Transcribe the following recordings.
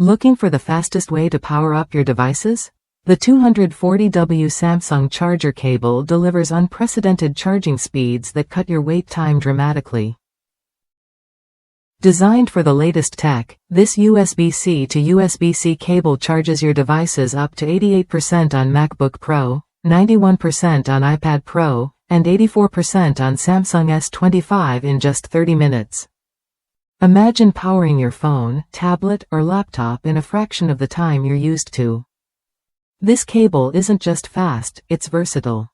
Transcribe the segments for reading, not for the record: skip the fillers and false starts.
Looking for the fastest way to power up your devices? The 240W Samsung charger cable delivers unprecedented charging speeds that cut your wait time dramatically. Designed for the latest tech, this USB-C to USB-C cable charges your devices up to 88% on MacBook Pro, 91% on iPad Pro, and 84% on Samsung S25 in just 30 minutes. Imagine powering your phone, tablet, or laptop in a fraction of the time you're used to. This cable isn't just fast, it's versatile.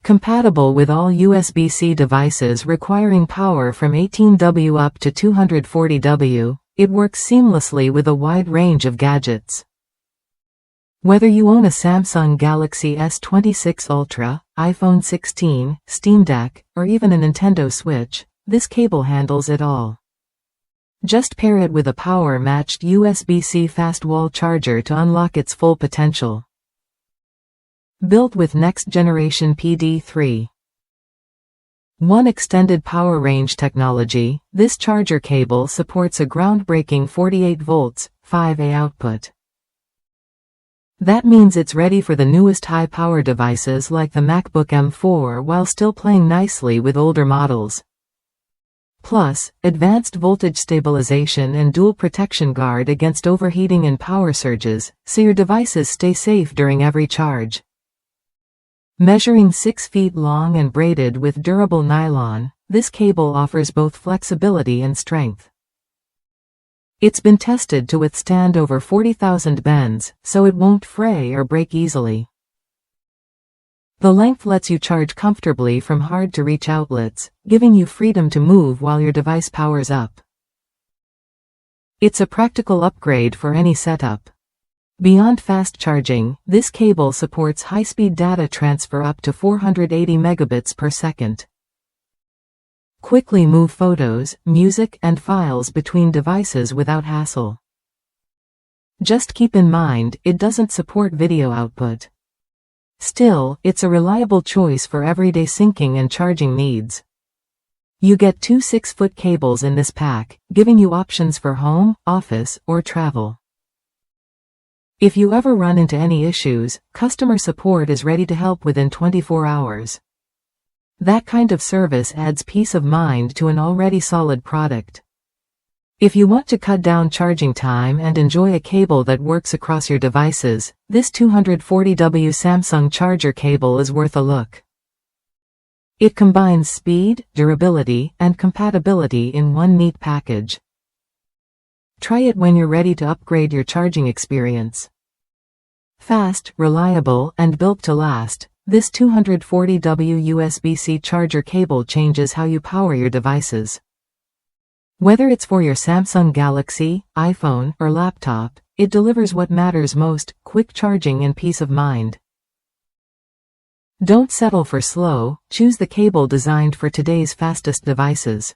Compatible with all USB-C devices requiring power from 18W up to 240W, it works seamlessly with a wide range of gadgets. Whether you own a Samsung Galaxy S26 Ultra, iPhone 16, Steam Deck, or even a Nintendo Switch, this cable handles it all. Just pair it with a power-matched USB-C fast wall charger to unlock its full potential. Built with next-generation PD3. 1 extended power range technology, this charger cable supports a groundbreaking 48 volts, 5A output. That means it's ready for the newest high-power devices like the MacBook M4 while still playing nicely with older models. Plus, advanced voltage stabilization and dual protection guard against overheating and power surges, so your devices stay safe during every charge. Measuring 6 feet long and braided with durable nylon, this cable offers both flexibility and strength. It's been tested to withstand over 40,000 bends, so it won't fray or break easily. The length lets you charge comfortably from hard-to-reach outlets, giving you freedom to move while your device powers up. It's a practical upgrade for any setup. Beyond fast charging, this cable supports high-speed data transfer up to 480 megabits per second. Quickly move photos, music, and files between devices without hassle. Just keep in mind, it doesn't support video output. Still, it's a reliable choice for everyday syncing and charging needs. You get 2 6-foot cables in this pack, giving you options for home, office, or travel. If you ever run into any issues, customer support is ready to help within 24 hours. That kind of service adds peace of mind to an already solid product. If you want to cut down charging time and enjoy a cable that works across your devices, this 240W Samsung charger cable is worth a look. It combines speed, durability, and compatibility in one neat package. Try it when you're ready to upgrade your charging experience. Fast, reliable, and built to last, this 240W USB-C charger cable changes how you power your devices. Whether it's for your Samsung Galaxy, iPhone, or laptop, it delivers what matters most: quick charging and peace of mind. Don't settle for slow, choose the cable designed for today's fastest devices.